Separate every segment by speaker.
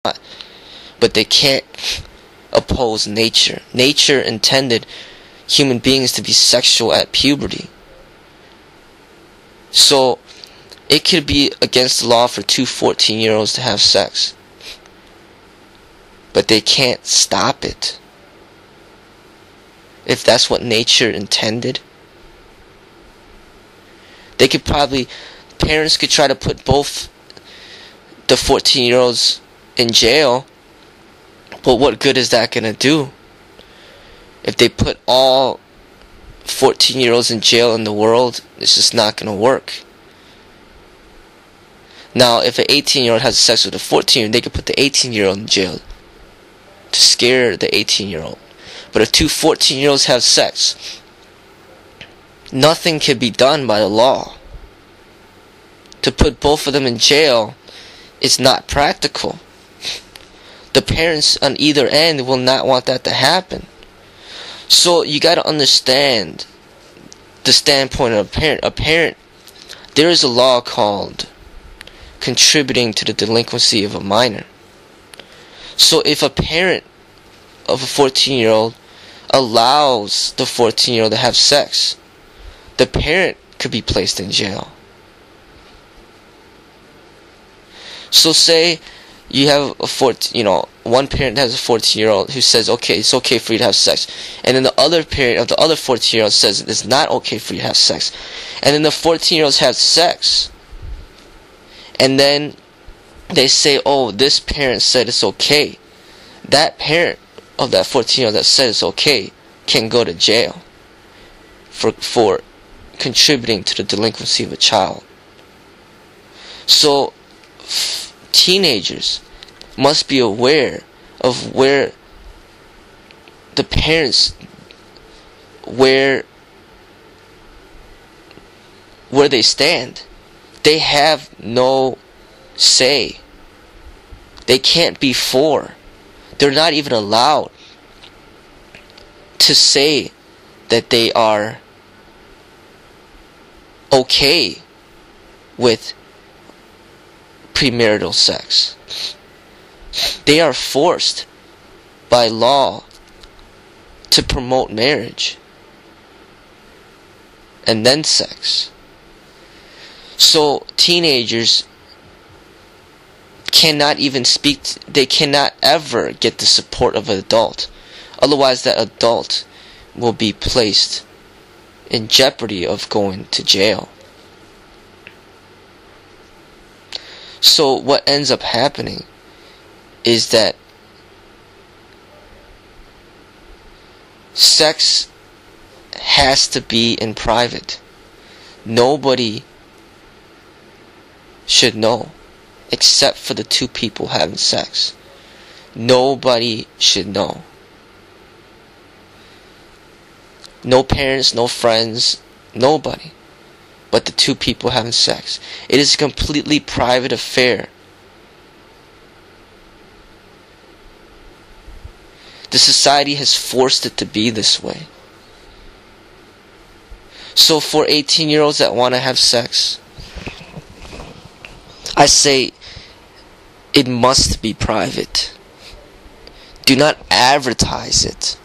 Speaker 1: but they can't oppose nature. Nature intended human beings to be sexual at puberty. So it could be against the law for two 14-year-olds to have sex, but they can't stop it. If that's what nature intended, they could probably, parents could try to put both the 14-year-olds in jail, but what good is that going to do? If they put all 14-year-olds in jail in the world, it's just not going to work. Now, if an 18-year-old has sex with a 14-year-old, they could put the 18-year-old in jail to scare the 18-year-old. But if two 14-year-olds have sex, nothing can be done by the law. To put both of them in jail is not practical. The parents on either end will not want that to happen. So you got to understand the standpoint of a parent. A parent, there is a law called contributing to the delinquency of a minor. So if a parent of a 14-year-old allows the 14-year-old to have sex, the parent could be placed in jail. So say you have one parent has a 14-year-old who says, okay, it's okay for you to have sex. And then the other parent of the other 14-year-old says it's not okay for you to have sex. And then the 14-year-olds have sex. And then they say, oh, this parent said it's okay. That parent of that 14-year-old that said it's okay can go to jail for contributing to the delinquency of a child. So teenagers must be aware of where the parents, where they stand. They have no say. They can't be for. They're not even allowed to say that they are okay with premarital sex. They are forced by law to promote marriage and then sex. So teenagers cannot even speak, they cannot ever get the support of an adult. Otherwise that adult will be placed in jeopardy of going to jail. So what ends up happening is that sex has to be in private. Nobody should know except for the two people having sex. Nobody should know. No parents, no friends, nobody but the two people having sex. It is a completely private affair. The society has forced it to be this way. So for 18-year-olds that want to have sex, I say it must be private. Do not advertise it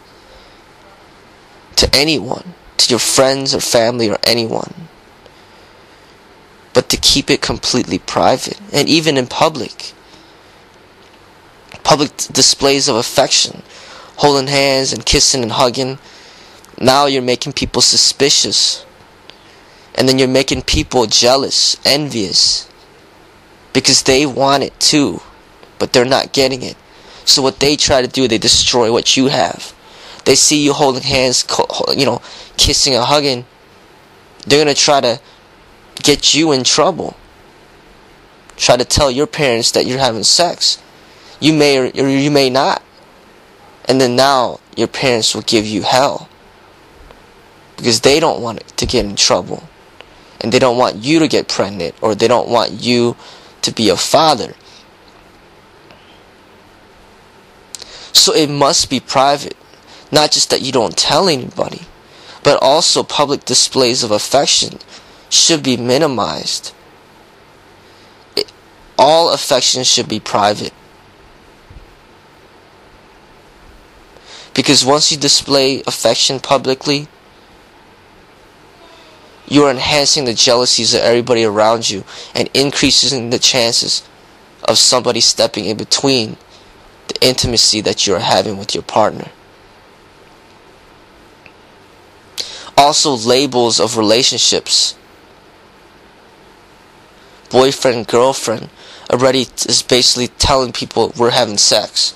Speaker 1: to anyone, to your friends or family or anyone, but to keep it completely private. And even in public displays of affection, holding hands and kissing and hugging, now you're making people suspicious, and then you're making people jealous, envious, because they want it too, but they're not getting it. So what they try to do, they destroy what you have. They see you holding hands, kissing and hugging, they're going to try to get you in trouble. Try to tell your parents that you're having sex. You may or you may not. And then now your parents will give you hell, because they don't want to get in trouble, and they don't want you to get pregnant, or they don't want you to be a father. So it must be private. Not just that you don't tell anybody, but also public displays of affection should be minimized. All affection should be private. Because once you display affection publicly, you are enhancing the jealousies of everybody around you and increasing the chances of somebody stepping in between the intimacy that you are having with your partner. Also, labels of relationships. Boyfriend, girlfriend, already is basically telling people we're having sex.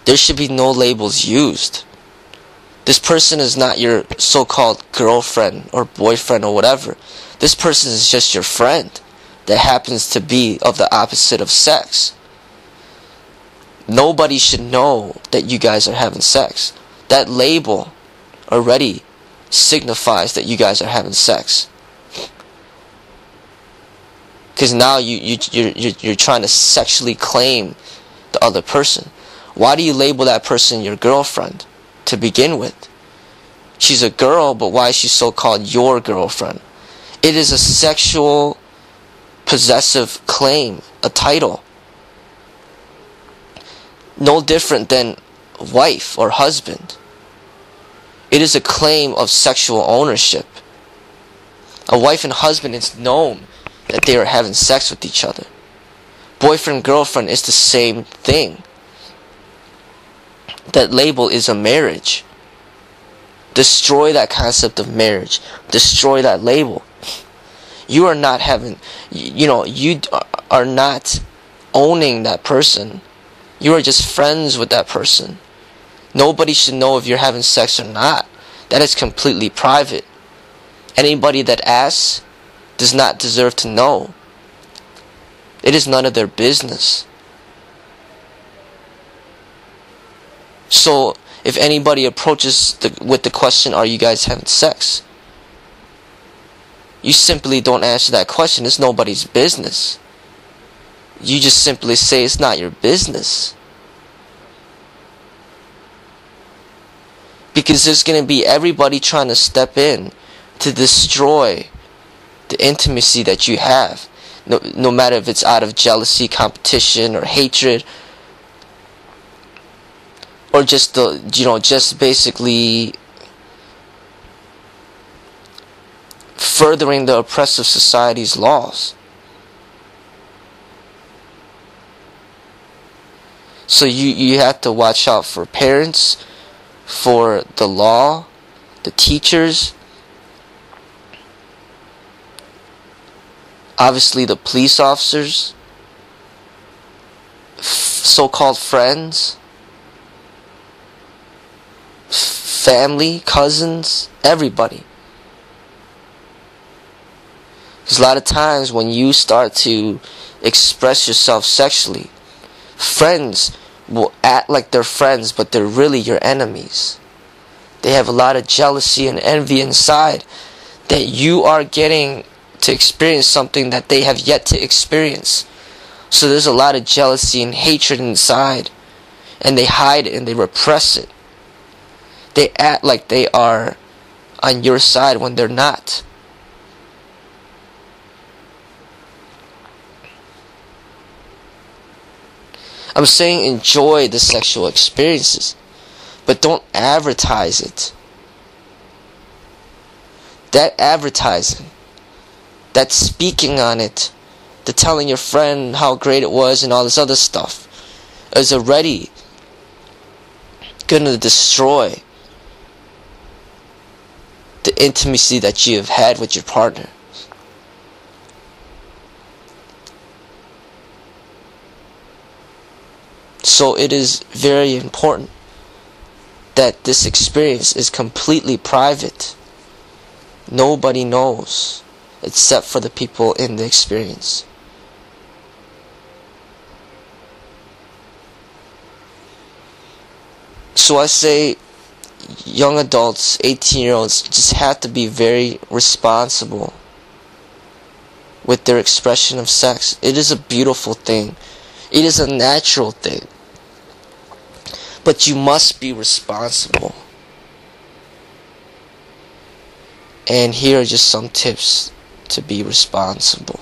Speaker 1: There should be no labels used. This person is not your so-called girlfriend or boyfriend or whatever. This person is just your friend that happens to be of the opposite of sex. Nobody should know that you guys are having sex. That label already signifies that you guys are having sex. Because now you're trying to sexually claim the other person. Why do you label that person your girlfriend to begin with? She's a girl, but why is she so-called your girlfriend? It is a sexual possessive claim, a title. No different than wife or husband. It is a claim of sexual ownership. A wife and husband, it's known that they are having sex with each other. Boyfriend, girlfriend is the same thing. That label is a marriage. Destroy that concept of marriage. Destroy that label. You are not having, you are not owning that person. You are just friends with that person. Nobody should know if you're having sex or not. That is completely private. Anybody that asks does not deserve to know. It is none of their business. So, if anybody approaches with the question, are you guys having sex? You simply don't answer that question. It's nobody's business. You just simply say it's not your business. Because there's going to be everybody trying to step in to destroy the intimacy that you have. No matter if it's out of jealousy, competition, or hatred, or just just basically furthering the oppressive society's laws. So you have to watch out for parents, for the law, the teachers, obviously the police officers, so-called friends, family, cousins, everybody. Because a lot of times when you start to express yourself sexually, friends will act like they're friends, but they're really your enemies. They have a lot of jealousy and envy inside that you are getting to experience something that they have yet to experience. So there's a lot of jealousy and hatred inside, and they hide it and they repress it. They act like they are on your side when they're not. I'm saying enjoy the sexual experiences, but don't advertise it. That advertising, that speaking on it, the telling your friend how great it was and all this other stuff, is already gonna destroy the intimacy that you have had with your partner. So it is very important that this experience is completely private. Nobody knows except for the people in the experience. So I say young adults, 18-year-olds, just have to be very responsible with their expression of sex. It is a beautiful thing. It is a natural thing. But you must be responsible. And here are just some tips to be responsible.